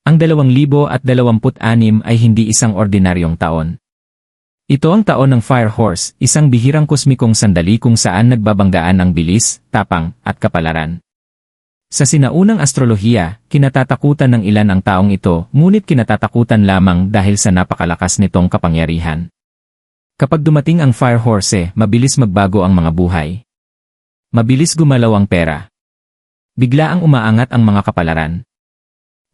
Ang 2026 ay hindi isang ordinaryong taon. Ito ang taon ng Fire Horse, isang bihirang kosmikong sandali kung saan nagbabanggaan ang bilis, tapang, at kapalaran. Sa sinaunang astrolohiya, kinatatakutan ng ilan ang taong ito, ngunit kinatatakutan lamang dahil sa napakalakas nitong kapangyarihan. Kapag dumating ang Fire Horse, mabilis magbago ang mga buhay. Mabilis gumalaw ang pera. Bigla ang umaangat ang mga kapalaran.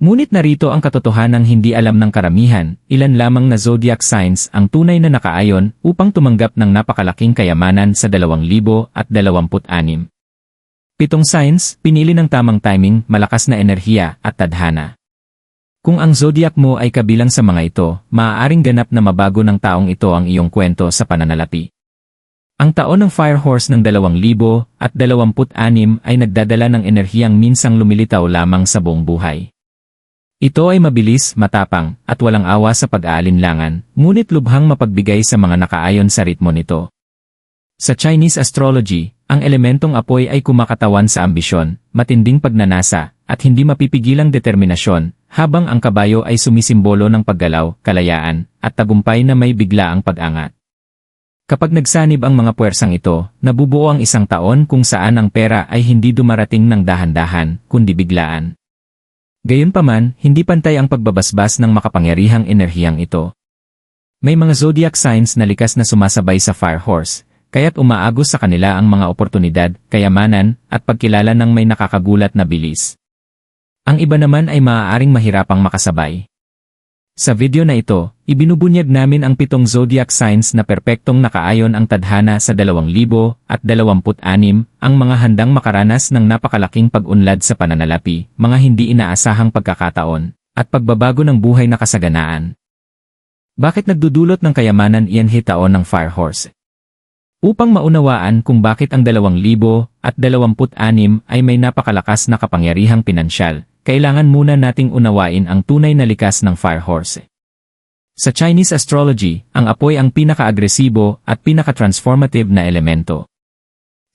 Ngunit narito ang katotohanang hindi alam ng karamihan, ilan lamang na zodiac signs ang tunay na nakaayon upang tumanggap ng napakalaking kayamanan sa 2026. 7 signs, pinili ng tamang timing, malakas na enerhiya, at tadhana. Kung ang zodiac mo ay kabilang sa mga ito, maaaring ganap na mabago ng taong ito ang iyong kwento sa pananalapi. Ang taon ng Fire Horse ng 2026 ay nagdadala ng enerhiyang minsang lumilitaw lamang sa buong buhay. Ito ay mabilis, matapang, at walang awa sa pag-aalinlangan, ngunit lubhang mapagbigay sa mga nakaayon sa ritmo nito. Sa Chinese astrology, ang elementong apoy ay kumakatawan sa ambisyon, matinding pagnanasa, at hindi mapipigilang determinasyon, habang ang kabayo ay sumisimbolo ng paggalaw, kalayaan, at tagumpay na may biglaang pag-angat. Kapag nagsanib ang mga puwersang ito, nabubuo ang isang taon kung saan ang pera ay hindi dumarating ng dahan-dahan, kundi biglaan. Gayunpaman, hindi pantay ang pagbabasbas ng makapangyarihang enerhiyang ito. May mga zodiac signs na likas na sumasabay sa Fire Horse, kaya't umaagos sa kanila ang mga oportunidad, kayamanan, at pagkilala ng may nakakagulat na bilis. Ang iba naman ay maaaring mahirapang makasabay. Sa video na ito, ibinubunyag namin ang 7 zodiac signs na perpektong nakaayon ang tadhana sa 2026, ang mga handang makaranas ng napakalaking pag-unlad sa pananalapi, mga hindi inaasahang pagkakataon, at pagbabago ng buhay na kasaganaan. Bakit nagdudulot ng kayamanan iyan taon ng Fire Horse? Upang maunawaan kung bakit ang 2026 ay may napakalakas na kapangyarihang pinansyal, kailangan muna nating unawain ang tunay na likas ng Fire Horse. Sa Chinese astrology, ang apoy ang pinaka-agresibo at pinaka-transformative na elemento.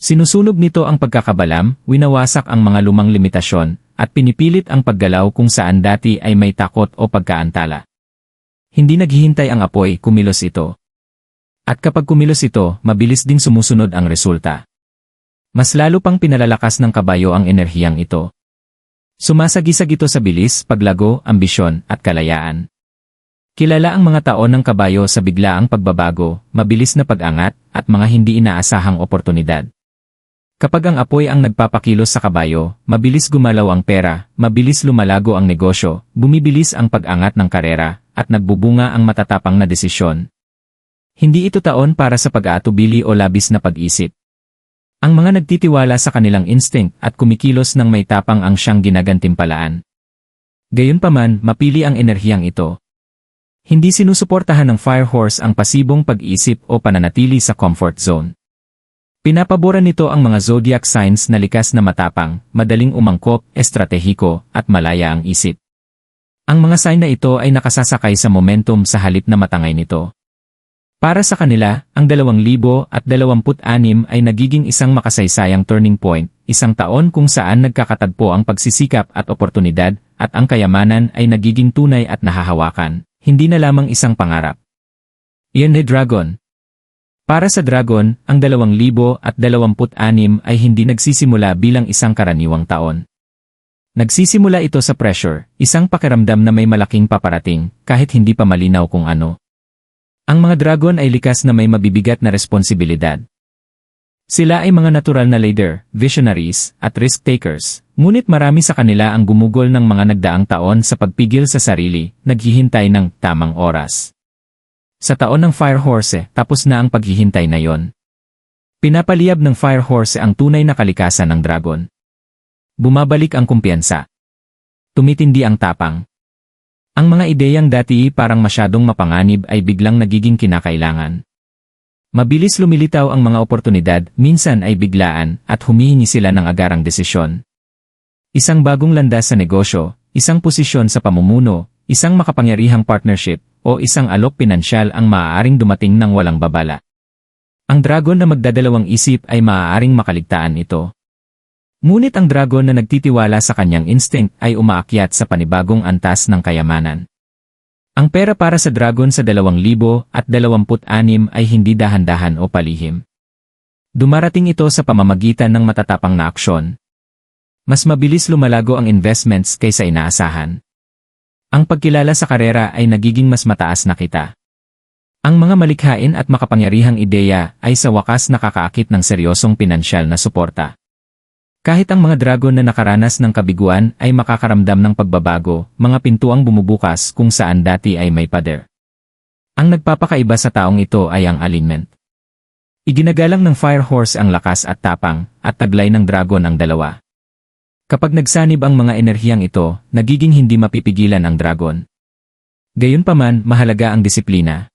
Sinusunog nito ang pagkakabalam, winawasak ang mga lumang limitasyon, at pinipilit ang paggalaw kung saan dati ay may takot o pagkaantala. Hindi naghihintay ang apoy, kumilos ito. At kapag kumilos ito, mabilis ding sumusunod ang resulta. Mas lalo pang pinalalakas ng kabayo ang enerhiyang ito. Sumasagisag ito sa bilis, paglago, ambisyon, at kalayaan. Kilala ang mga taon ng kabayo sa biglaang pagbabago, mabilis na pag-angat, at mga hindi inaasahang oportunidad. Kapag ang apoy ang nagpapakilos sa kabayo, mabilis gumalaw ang pera, mabilis lumalago ang negosyo, bumibilis ang pag-angat ng karera, at nagbubunga ang matatapang na desisyon. Hindi ito taon para sa pag-aatubili o labis na pag-isip. Ang mga nagtitiwala sa kanilang instinct at kumikilos ng may tapang ang siyang ginagantimpalaan. Gayunpaman, mapili ang enerhiyang ito. Hindi sinusuportahan ng Fire Horse ang pasibong pag-isip o pananatili sa comfort zone. Pinapaboran nito ang mga zodiac signs na likas na matapang, madaling umangkop, estratehiko, at malaya ang isip. Ang mga sign na ito ay nakasasakay sa momentum sa halip na matangay nito. Para sa kanila, ang 2026 ay nagiging isang makasaysayang turning point, isang taon kung saan nagkakatagpo ang pagsisikap at oportunidad, at ang kayamanan ay nagiging tunay at nahahawakan, hindi na lamang isang pangarap. Iyan Dragon. Para sa Dragon, ang 2026 ay hindi nagsisimula bilang isang karaniwang taon. Nagsisimula ito sa pressure, isang pakiramdam na may malaking paparating, kahit hindi pa malinaw kung ano. Ang mga dragon ay likas na may mabibigat na responsibilidad. Sila ay mga natural na leader, visionaries, at risk-takers, ngunit marami sa kanila ang gumugol ng mga nagdaang taon sa pagpigil sa sarili, naghihintay ng tamang oras. Sa taon ng Fire Horse, tapos na ang paghihintay na yon. Pinapaliyab ng Fire Horse ang tunay na kalikasan ng dragon. Bumabalik ang kumpiyansa. Tumitindi ang tapang. Ang mga ideyang dati parang masyadong mapanganib ay biglang nagiging kinakailangan. Mabilis lumilitaw ang mga oportunidad, minsan ay biglaan, at humihingi sila ng agarang desisyon. Isang bagong landas sa negosyo, isang posisyon sa pamumuno, isang makapangyarihang partnership, o isang alok pinansyal ang maaaring dumating ng walang babala. Ang dragon na magdadalawang isip ay maaaring makaligtaan ito. Ngunit ang dragon na nagtitiwala sa kanyang instinct ay umaakyat sa panibagong antas ng kayamanan. Ang pera para sa dragon sa 2026 ay hindi dahan-dahan o palihim. Dumarating ito sa pamamagitan ng matatapang na aksyon. Mas mabilis lumalago ang investments kaysa inaasahan. Ang pagkilala sa karera ay nagiging mas mataas na kita. Ang mga malikhain at makapangyarihang ideya ay sa wakas nakakaakit ng seryosong pinansyal na suporta. Kahit ang mga dragon na nakaranas ng kabiguan ay makakaramdam ng pagbabago, mga pintuang bumubukas kung saan dati ay may pader. Ang nagpapakaiba sa taong ito ay ang alignment. Iginagalang ng Fire Horse ang lakas at tapang, at taglay ng dragon ang dalawa. Kapag nagsanib ang mga enerhiyang ito, nagiging hindi mapipigilan ang dragon. Gayunpaman, mahalaga ang disiplina.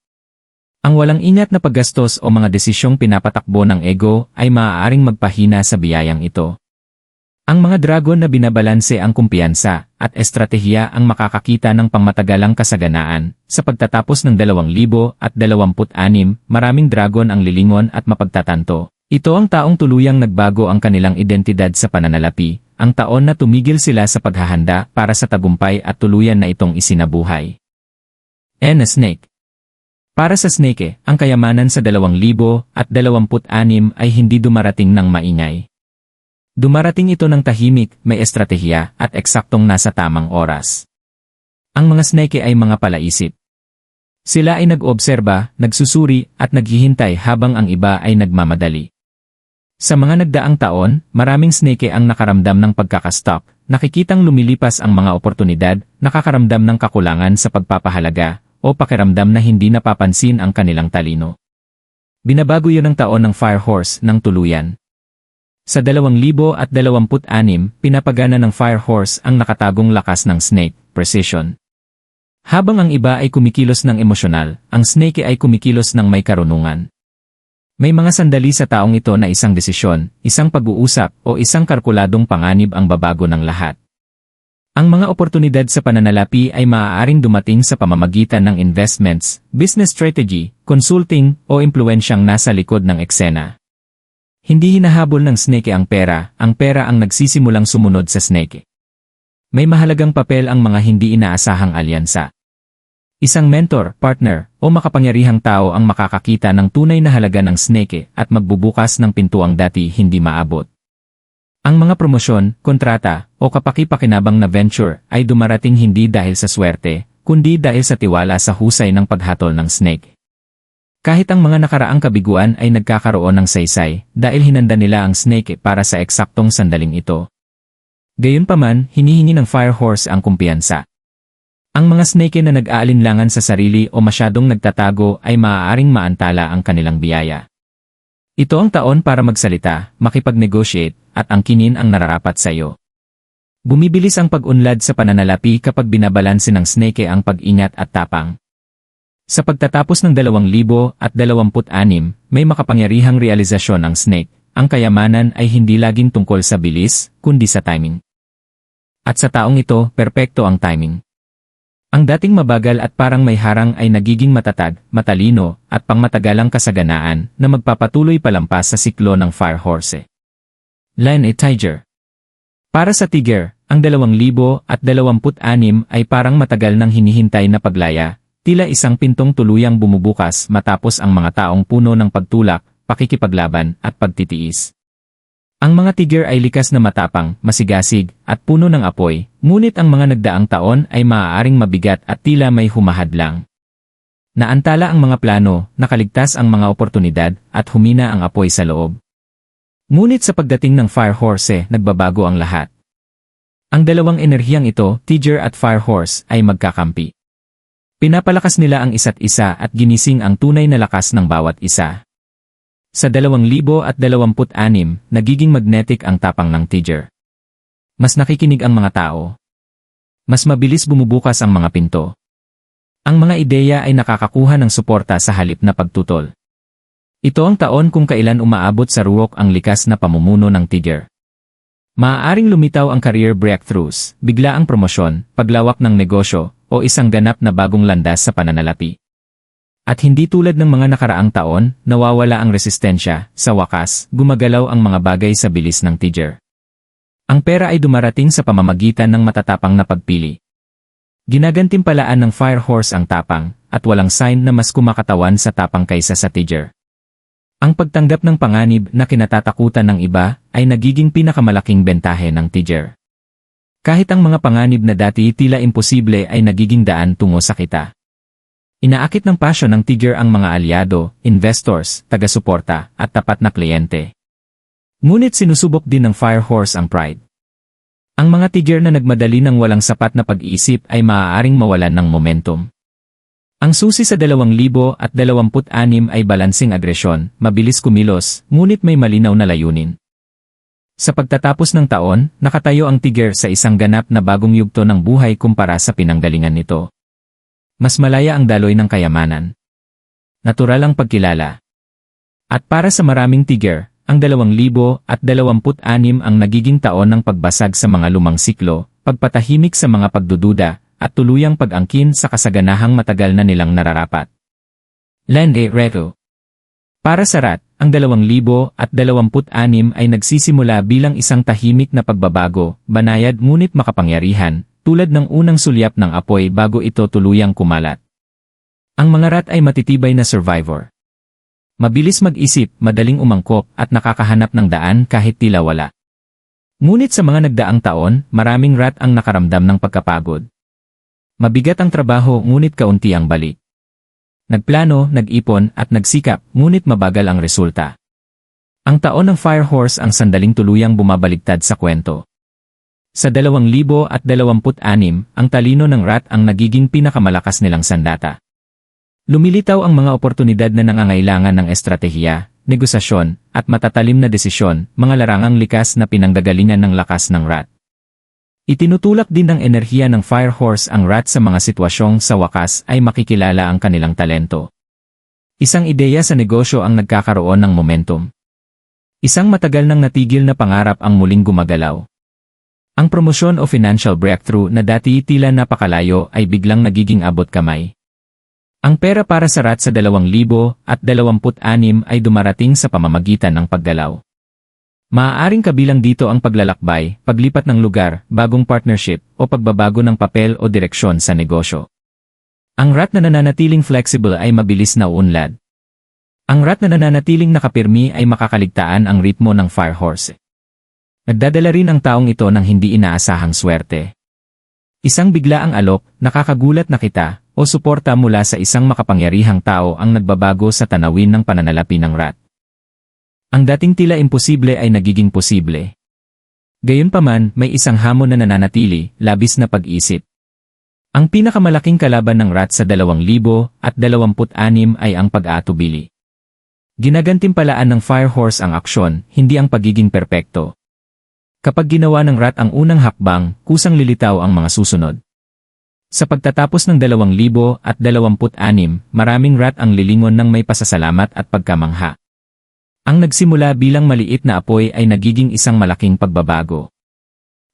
Ang walang ingat na paggastos o mga desisyong pinapatakbo ng ego ay maaaring magpahina sa biyayang ito. Ang mga dragon na binabalanse ang kumpiyansa at estratehiya ang makakakita ng pangmatagalang kasaganaan. Sa pagtatapos ng 2026, maraming dragon ang lilingon at mapagtatanto. Ito ang taong tuluyang nagbago ang kanilang identidad sa pananalapi, ang taon na tumigil sila sa paghahanda para sa tagumpay at tuluyan na itong isinabuhay. A snake. Para sa snake, ang kayamanan sa 2026 ay hindi dumarating ng maingay. Dumarating ito ng tahimik, may estratehiya, at eksaktong nasa tamang oras. Ang mga snake ay mga palaisip. Sila ay nag-obserba, nagsusuri, at naghihintay habang ang iba ay nagmamadali. Sa mga nagdaang taon, maraming snake ang nakaramdam ng pagkakastok, nakikitang lumilipas ang mga oportunidad, nakakaramdam ng kakulangan sa pagpapahalaga, o pakiramdam na hindi napapansin ang kanilang talino. Binabago yun ang taon ng Fire Horse ng tuluyan. Sa 2026, pinapagana ng Fire Horse ang nakatagong lakas ng snake, precision. Habang ang iba ay kumikilos ng emosyonal, ang snake ay kumikilos ng may karunungan. May mga sandali sa taong ito na isang desisyon, isang pag-uusap, o isang kalkuladong panganib ang babago ng lahat. Ang mga oportunidad sa pananalapi ay maaaring dumating sa pamamagitan ng investments, business strategy, consulting, o impluensyang nasa likod ng eksena. Hindi hinahabol ng snake ang pera ang nagsisimulang sumunod sa snake. May mahalagang papel ang mga hindi inaasahang alyansa. Isang mentor, partner, o makapangyarihang tao ang makakakita ng tunay na halaga ng snake at magbubukas ng pintuang dati hindi maabot. Ang mga promosyon, kontrata, o kapaki-pakinabang na venture ay dumarating hindi dahil sa swerte, kundi dahil sa tiwala sa husay ng paghatol ng snake. Kahit ang mga nakaraang kabiguan ay nagkakaroon ng saysay dahil hinanda nila ang snake para sa eksaktong sandaling ito. Gayunpaman, hinihingi ng Fire Horse ang kumpiyansa. Ang mga snake na nag-aalinlangan sa sarili o masyadong nagtatago ay maaaring maantala ang kanilang biyaya. Ito ang taon para magsalita, makipag-negotiate, at angkinin ang nararapat sa iyo. Bumibilis ang pag-unlad sa pananalapi kapag binabalanse ng snake ang pag-ingat at tapang. Sa pagtatapos ng 2026, may makapangyarihang realisasyon ng snake. Ang kayamanan ay hindi laging tungkol sa bilis, kundi sa timing. At sa taong ito, perpekto ang timing. Ang dating mabagal at parang may harang ay nagiging matatag, matalino, at pangmatagalang kasaganaan na magpapatuloy palampas sa siklo ng Fire Horse. Lion Tiger. Para sa Tiger, ang 2026 ay parang matagal nang hinihintay na paglaya. Tila isang pintong tuluyang bumubukas matapos ang mga taong puno ng pagtulak, pakikipaglaban, at pagtitiis. Ang mga tiger ay likas na matapang, masigasig, at puno ng apoy, ngunit ang mga nagdaang taon ay maaaring mabigat at tila may humahadlang. Naantala ang mga plano, nakaligtas ang mga oportunidad, at humina ang apoy sa loob. Ngunit sa pagdating ng Fire Horse, nagbabago ang lahat. Ang dalawang enerhiyang ito, Tiger at Fire Horse, ay magkakampi. Pinapalakas nila ang isa't isa at ginising ang tunay na lakas ng bawat isa. Sa 2026, nagiging magnetic ang tapang ng Tiger. Mas nakikinig ang mga tao. Mas mabilis bumubukas ang mga pinto. Ang mga ideya ay nakakakuha ng suporta sa halip na pagtutol. Ito ang taon kung kailan umaabot sa ruwok ang likas na pamumuno ng Tiger. Maaaring lumitaw ang career breakthroughs, bigla ang promosyon, paglawak ng negosyo, o isang ganap na bagong landas sa pananalapi. At hindi tulad ng mga nakaraang taon, nawawala ang resistensya, sa wakas, gumagalaw ang mga bagay sa bilis ng Tiger. Ang pera ay dumarating sa pamamagitan ng matatapang na pagpili. Ginagantimpalaan ng Fire Horse ang tapang, at walang sign na mas kumakatawan sa tapang kaysa sa Tiger. Ang pagtanggap ng panganib na kinatatakutan ng iba ay nagiging pinakamalaking bentahe ng Tiger. Kahit ang mga panganib na dati tila imposible ay nagiging daan tungo sa kita. Inaakit ng passion ng Tiger ang mga alyado, investors, taga-suporta, at tapat na kliyente. Ngunit sinusubok din ng Fire Horse ang pride. Ang mga Tiger na nagmadali ng walang sapat na pag-iisip ay maaaring mawalan ng momentum. Ang susi sa 2026 ay balansing agresyon, mabilis kumilos, ngunit may malinaw na layunin. Sa pagtatapos ng taon, nakatayo ang Tiger sa isang ganap na bagong yugto ng buhay kumpara sa pinanggalingan nito. Mas malaya ang daloy ng kayamanan. Natural ang pagkilala. At para sa maraming Tiger, ang 2026 ang nagiging taon ng pagbasag sa mga lumang siklo, pagpatahimik sa mga pagdududa, at tuluyang pag-angkin sa kasaganahang matagal na nilang nararapat. Lende Reto. Para sa RAT, ang 2026 ay nagsisimula bilang isang tahimik na pagbabago, banayad ngunit makapangyarihan, tulad ng unang sulyap ng apoy bago ito tuluyang kumalat. Ang mga RAT ay matitibay na survivor. Mabilis mag-isip, madaling umangkop, at nakakahanap ng daan kahit tila wala. Ngunit sa mga nagdaang taon, maraming RAT ang nakaramdam ng pagkapagod. Mabigat ang trabaho ngunit kaunti ang balik. Nagplano, nag-ipon, at nagsikap, ngunit mabagal ang resulta. Ang taon ng Fire Horse ang sandaling tuluyang bumabaliktad sa kwento. Sa 2026, ang talino ng RAT ang nagiging pinakamalakas nilang sandata. Lumilitaw ang mga oportunidad na nangangailangan ng estratehiya, negosasyon, at matatalim na desisyon, mga larangang likas na pinanggagalingan ng lakas ng RAT. Itinutulak din ng enerhiya ng Fire Horse ang RAT sa mga sitwasyong sa wakas ay makikilala ang kanilang talento. Isang ideya sa negosyo ang nagkakaroon ng momentum. Isang matagal nang natigil na pangarap ang muling gumagalaw. Ang promosyon o financial breakthrough na dati tila napakalayo ay biglang nagiging abot kamay. Ang pera para sa RAT sa 2026 ay dumarating sa pamamagitan ng paggalaw. Maaaring kabilang dito ang paglalakbay, paglipat ng lugar, bagong partnership, o pagbabago ng papel o direksyon sa negosyo. Ang RAT na nananatiling flexible ay mabilis na uunlad. Ang RAT na nananatiling nakapirmi ay makakaligtaan ang ritmo ng Fire Horse. Nagdadala rin ang taong ito ng hindi inaasahang swerte. Isang biglaang alok, nakakagulat na kita, o suporta mula sa isang makapangyarihang tao ang nagbabago sa tanawin ng pananalapi ng RAT. Ang dating tila imposible ay nagiging posible. Gayunpaman, may isang hamon na nananatili, labis na pag-isip. Ang pinakamalaking kalaban ng RAT sa 2026 ay ang pag-aatubili. Ginagantimpalaan ng Fire Horse ang aksyon, hindi ang pagiging perpekto. Kapag ginawa ng RAT ang unang hakbang, kusang lilitaw ang mga susunod. Sa pagtatapos ng 2026, maraming RAT ang lilingon ng may pasasalamat at pagkamangha. Ang nagsimula bilang maliit na apoy ay nagiging isang malaking pagbabago.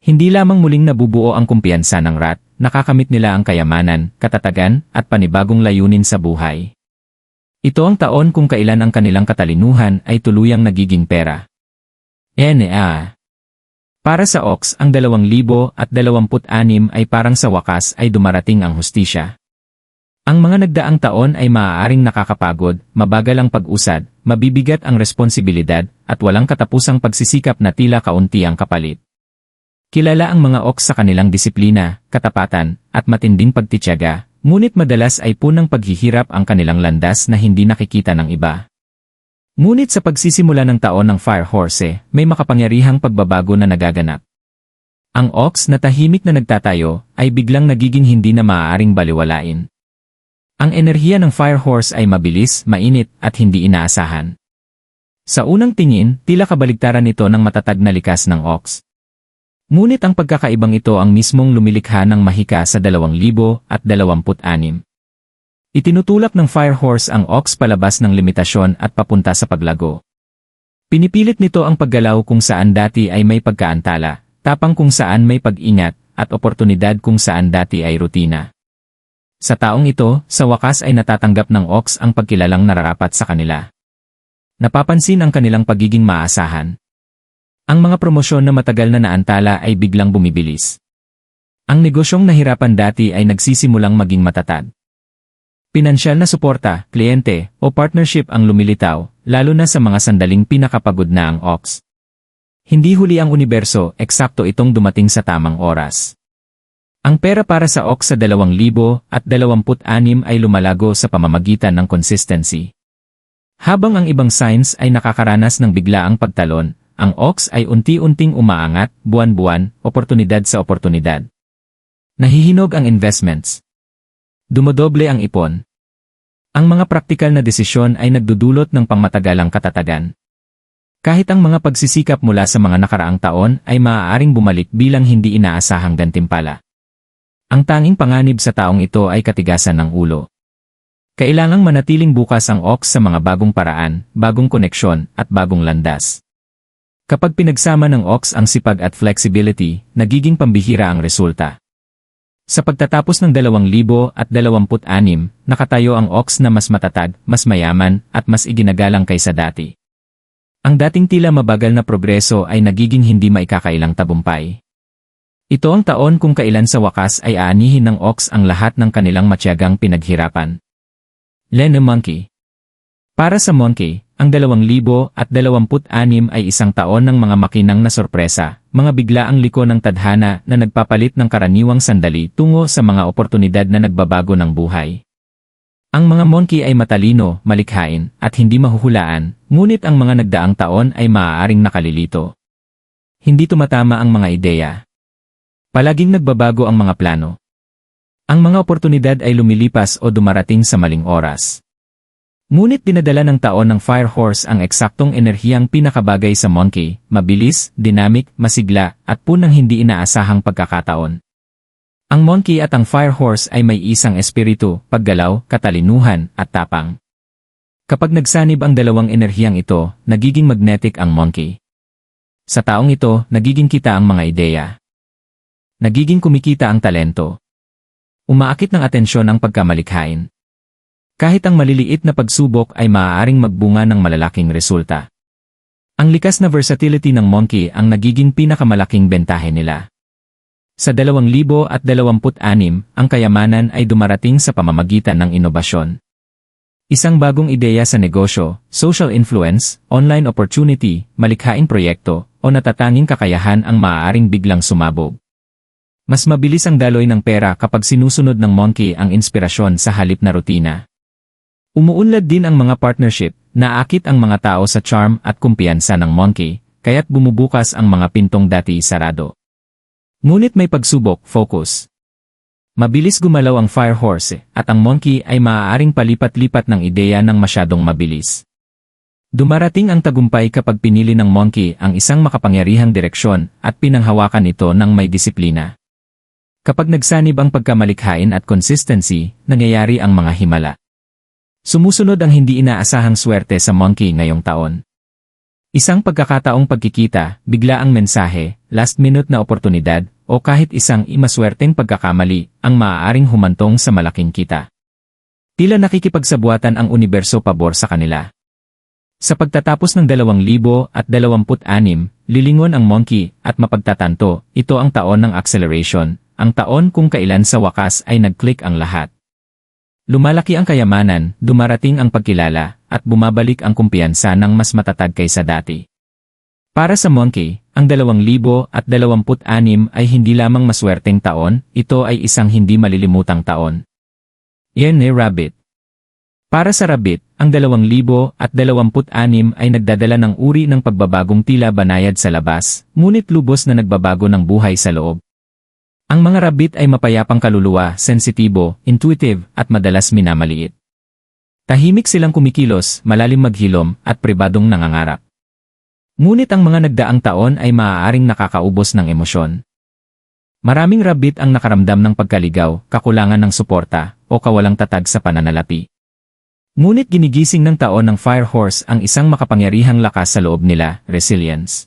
Hindi lamang muling nabubuo ang kumpiyansa ng RAT, nakakamit nila ang kayamanan, katatagan, at panibagong layunin sa buhay. Ito ang taon kung kailan ang kanilang katalinuhan ay tuluyang nagiging pera. Para sa Ox, ang 2026 ay parang sa wakas ay dumarating ang hustisya. Ang mga nagdaang taon ay maaaring nakakapagod, mabagal ang pag-usad, mabibigat ang responsibilidad, at walang katapusang pagsisikap na tila kaunti ang kapalit. Kilala ang mga Ox sa kanilang disiplina, katapatan, at matinding pagtitiyaga, ngunit madalas ay punang paghihirap ang kanilang landas na hindi nakikita ng iba. Ngunit sa pagsisimula ng taon ng Fire Horse, may makapangyarihang pagbabago na nagaganap. Ang Ox na tahimik na nagtatayo ay biglang nagiging hindi na maaaring baliwalain. Ang enerhiya ng Fire Horse ay mabilis, mainit, at hindi inaasahan. Sa unang tingin, tila kabaligtaran ito ng matatag na likas ng Ox. Ngunit ang pagkakaibang ito ang mismong lumilikha ng mahika sa 2026. Itinutulak ng Fire Horse ang Ox palabas ng limitasyon at papunta sa paglago. Pinipilit nito ang paggalaw kung saan dati ay may pagkaantala, tapang kung saan may pag-ingat, at oportunidad kung saan dati ay rutina. Sa taong ito, sa wakas ay natatanggap ng Ox ang pagkilalang nararapat sa kanila. Napapansin ang kanilang pagiging maasahan. Ang mga promosyon na matagal na naantala ay biglang bumibilis. Ang negosyong nahirapan dati ay nagsisimulang maging matatag. Pinansyal na suporta, kliyente, o partnership ang lumilitaw, lalo na sa mga sandaling pinakapagod na ang OX. Hindi huli ang universo, eksakto itong dumating sa tamang oras. Ang pera para sa OX sa 2026 ay lumalago sa pamamagitan ng consistency. Habang ang ibang signs ay nakakaranas ng biglaang pagtalon, ang OX ay unti-unting umaangat, buwan-buwan, oportunidad sa oportunidad. Nahihinog ang investments. Dumodoble ang ipon. Ang mga praktikal na desisyon ay nagdudulot ng pangmatagalang katatagan. Kahit ang mga pagsisikap mula sa mga nakaraang taon ay maaaring bumalik bilang hindi inaasahang gantimpala. Ang tanging panganib sa taong ito ay katigasan ng ulo. Kailangang manatiling bukas ang OX sa mga bagong paraan, bagong koneksyon, at bagong landas. Kapag pinagsama ng OX ang sipag at flexibility, nagiging pambihira ang resulta. Sa pagtatapos ng 2026, nakatayo ang OX na mas matatag, mas mayaman, at mas iginagalang kaysa dati. Ang dating tila mabagal na progreso ay nagiging hindi maikakailang tagumpay. Ito ang taon kung kailan sa wakas ay aanihin ng OX ang lahat ng kanilang matyagang pinaghirapan. Len Monkey. Para sa Monkey, ang 2026 ay isang taon ng mga makinang na sorpresa, mga biglaang liko ng tadhana na nagpapalit ng karaniwang sandali tungo sa mga oportunidad na nagbabago ng buhay. Ang mga Monkey ay matalino, malikhain, at hindi mahuhulaan, ngunit ang mga nagdaang taon ay maaaring nakalilito. Hindi tumatama ang mga ideya. Palaging nagbabago ang mga plano. Ang mga oportunidad ay lumilipas o dumarating sa maling oras. Ngunit dinadala ng taon ng Firehorse ang eksaktong enerhiyang pinakabagay sa Monkey, mabilis, dynamic, masigla, at punang hindi inaasahang pagkakataon. Ang Monkey at ang Firehorse ay may isang espiritu, paggalaw, katalinuhan, at tapang. Kapag nagsanib ang dalawang enerhiyang ito, nagiging magnetic ang Monkey. Sa taong ito, nagiging kita ang mga ideya. Nagiging kumikita ang talento. Umaakit ng atensyon ang pagkamalikhain. Kahit ang maliliit na pagsubok ay maaaring magbunga ng malalaking resulta. Ang likas na versatility ng Monkey ang nagiging pinakamalaking bentahe nila. Sa 2026, ang kayamanan ay dumarating sa pamamagitan ng inobasyon. Isang bagong ideya sa negosyo, social influence, online opportunity, malikhaing proyekto, o natatanging kakayahan ang maaaring biglang sumabog. Mas mabilis ang daloy ng pera kapag sinusunod ng Monkey ang inspirasyon sa halip na rutina. Umuunlad din ang mga partnership, naakit ang mga tao sa charm at kumpiyansa ng Monkey, kaya't bumubukas ang mga pintong dati sarado. Ngunit may pagsubok, focus. Mabilis gumalaw ang Firehorse, at ang Monkey ay maaaring palipat-lipat ng ideya ng masyadong mabilis. Dumarating ang tagumpay kapag pinili ng Monkey ang isang makapangyarihang direksyon at pinanghawakan ito ng may disiplina. Kapag nagsanib ang pagkamalikhain at consistency, nangyayari ang mga himala. Sumusunod ang hindi inaasahang swerte sa Monkey ngayong taon. Isang pagkakataong pagkikita, biglaang mensahe, last-minute na oportunidad, o kahit isang imaswerteng pagkakamali, ang maaaring humantong sa malaking kita. Tila nakikipagsabuatan ang universo pabor sa kanila. Sa pagtatapos ng 2026, lilingon ang Monkey at mapagtatanto, ito ang taon ng acceleration, ang taon kung kailan sa wakas ay nag-click ang lahat. Lumalaki ang kayamanan, dumarating ang pagkilala, at bumabalik ang kumpiyansa ng mas matatag kaysa dati. Para sa Monkey, ang 2026 ay hindi lamang maswerteng taon, ito ay isang hindi malilimutang taon. Yan ni Rabbit. Para sa Rabbit, ang 2026 ay nagdadala ng uri ng pagbabagong tila banayad sa labas, ngunit lubos na nagbabago ng buhay sa loob. Ang mga Rabbit ay mapayapang kaluluwa, sensitibo, intuitive, at madalas minamaliit. Tahimik silang kumikilos, malalim maghilom, at pribadong nangangarap. Ngunit ang mga nagdaang taon ay maaaring nakakaubos ng emosyon. Maraming Rabbit ang nakaramdam ng pagkaligaw, kakulangan ng suporta, o kawalang tatag sa pananalapi. Ngunit ginigising ng taon ng Firehorse ang isang makapangyarihang lakas sa loob nila, resilience.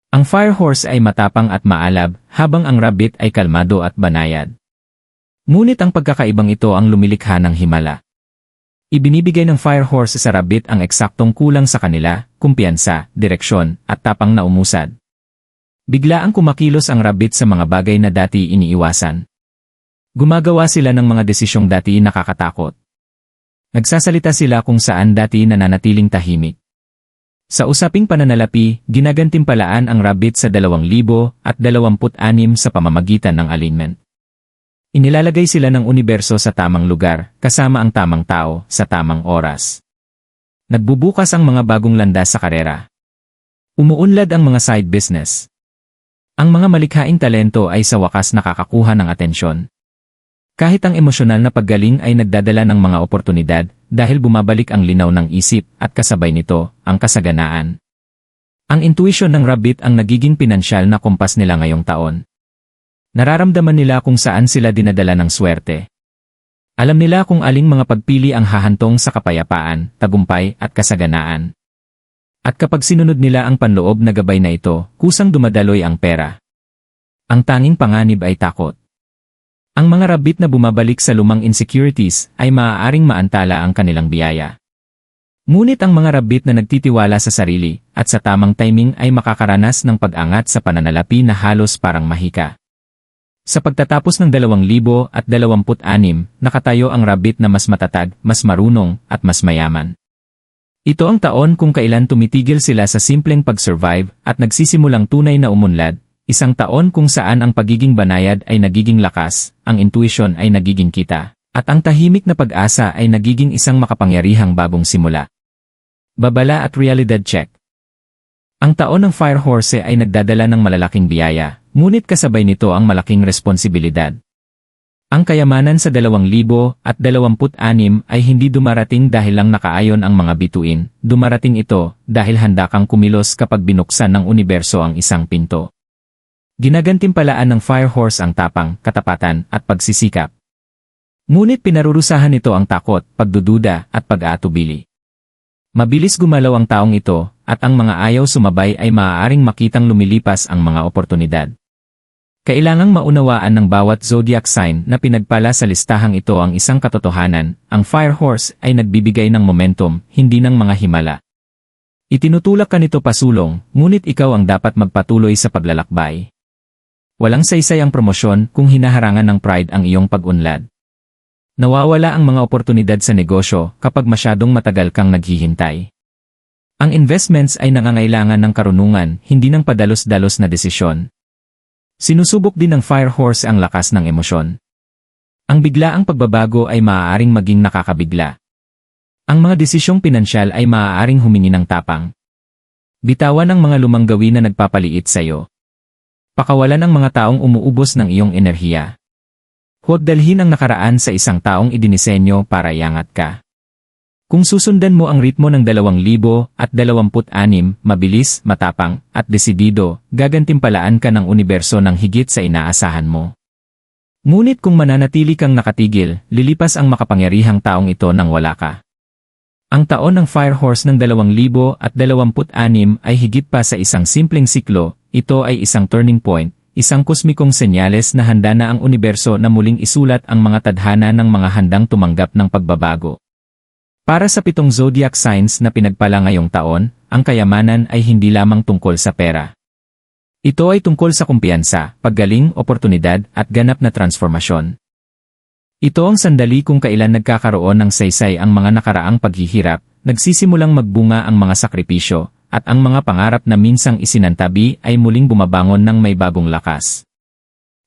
Ang Firehorse ay matapang at maalab, habang ang Rabbit ay kalmado at banayad. Ngunit ang pagkakaibang ito ang lumilikha ng himala. Ibinibigay ng Firehorse sa Rabbit ang eksaktong kulang sa kanila, kumpiyansa, direksyon, at tapang na umusad. Biglaang kumakilos ang rabbit sa mga bagay na dati iniiwasan. Gumagawa sila ng mga desisyong dati nakakatakot. Nagsasalita sila kung saan dati nananatiling tahimik. Sa usaping pananalapi, ginagantimpalaan ang rabbit sa 2026 sa pamamagitan ng alignment. Inilalagay sila ng universo sa tamang lugar, kasama ang tamang tao, sa tamang oras. Nagbubukas ang mga bagong landas sa karera. Umuunlad ang mga side business. Ang mga malikhaing talento ay sa wakas nakakakuha ng atensyon. Kahit ang emosyonal na paggaling ay nagdadala ng mga oportunidad dahil bumabalik ang linaw ng isip at kasabay nito, ang kasaganaan. Ang intuition ng rabbit ang nagiging pinansyal na kompas nila ngayong taon. Nararamdaman nila kung saan sila dinadala ng swerte. Alam nila kung aling mga pagpili ang hahantong sa kapayapaan, tagumpay at kasaganaan. At kapag sinunod nila ang panloob na gabay na ito, kusang dumadaloy ang pera. Ang tanging panganib ay takot. Ang mga rabbit na bumabalik sa lumang insecurities ay maaaring maantala ang kanilang biyaya. Ngunit ang mga rabbit na nagtitiwala sa sarili at sa tamang timing ay makakaranas ng pag-angat sa pananalapi na halos parang mahika. Sa pagtatapos ng 2026, nakatayo ang rabbit na mas matatag, mas marunong, at mas mayaman. Ito ang taon kung kailan tumitigil sila sa simpleng pag-survive at nagsisimulang tunay na umunlad, isang taon kung saan ang pagiging banayad ay nagiging lakas, ang intuition ay nagiging kita, at ang tahimik na pag-asa ay nagiging isang makapangyarihang bagong simula. Babala at realidad check. Ang taon ng Fire Horse ay nagdadala ng malalaking biyaya, ngunit kasabay nito ang malaking responsibilidad. Ang kayamanan sa 2026 ay hindi dumarating dahil lang nakaayon ang mga bituin, dumarating ito dahil handa kang kumilos kapag binuksan ng universo ang isang pinto. Ginagantimpalaan ng Fire Horse ang tapang, katapatan, at pagsisikap. Ngunit pinarurusahan nito ang takot, pagdududa, at pag-aatubili. Mabilis gumalaw ang taong ito, at ang mga ayaw sumabay ay maaaring makitang lumilipas ang mga oportunidad. Kailangang maunawaan ng bawat zodiac sign na pinagpala sa listahang ito ang isang katotohanan, ang Fire Horse ay nagbibigay ng momentum, hindi ng mga himala. Itinutulak ka nito pasulong, ngunit ikaw ang dapat magpatuloy sa paglalakbay. Walang saysay ang promosyon kung hinaharangan ng pride ang iyong pag-unlad. Nawawala ang mga oportunidad sa negosyo kapag masyadong matagal kang naghihintay. Ang investments ay nangangailangan ng karunungan, hindi ng padalos-dalos na desisyon. Sinusubok din ng Fire Horse ang lakas ng emosyon. Ang biglaang pagbabago ay maaaring maging nakakabigla. Ang mga desisyong pinansyal ay maaaring humingi ng tapang. Bitawan ang mga lumang gawin na nagpapaliit sa iyo. Pakawalan ang mga taong umuubos ng iyong enerhiya. Huwag dalhin ang nakaraan sa isang taong idinisenyo para iangat ka. Kung susundan mo ang ritmo ng 2026, mabilis, matapang, at desidido, gagantimpalaan ka ng universo ng higit sa inaasahan mo. Ngunit kung mananatili kang nakatigil, lilipas ang makapangyarihang taong ito nang wala ka. Ang taon ng Fire Horse ng 2026 ay higit pa sa isang simpleng siklo, ito ay isang turning point, isang kosmikong senyales na handa na ang universo na muling isulat ang mga tadhana ng mga handang tumanggap ng pagbabago. Para sa 7 zodiac signs na pinagpala ngayong taon, ang kayamanan ay hindi lamang tungkol sa pera. Ito ay tungkol sa kumpiyansa, paggaling, oportunidad, at ganap na transformasyon. Ito ang sandali kung kailan nagkakaroon ng saysay ang mga nakaraang paghihirap, nagsisimulang magbunga ang mga sakripisyo, at ang mga pangarap na minsang isinantabi ay muling bumabangon ng may bagong lakas.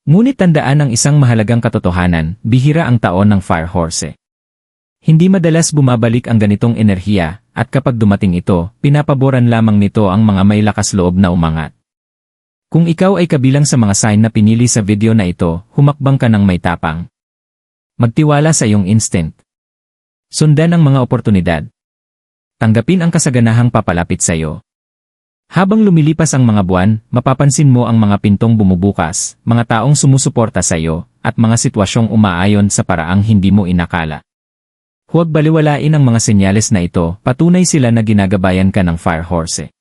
Ngunit tandaan ang isang mahalagang katotohanan, bihira ang taon ng Fire Horse. Hindi madalas bumabalik ang ganitong enerhiya, at kapag dumating ito, pinapaboran lamang nito ang mga may lakas loob na umangat. Kung ikaw ay kabilang sa mga sign na pinili sa video na ito, humakbang ka ng may tapang. Magtiwala sa iyong instinct. Sundan ang mga oportunidad. Tanggapin ang kasaganahang papalapit sa iyo. Habang lumilipas ang mga buwan, mapapansin mo ang mga pintong bumubukas, mga taong sumusuporta sa iyo, at mga sitwasyong umaayon sa paraang hindi mo inakala. Huwag baliwalain ang mga senyales na ito, patunay sila na ginagabayan ka ng Fire Horse.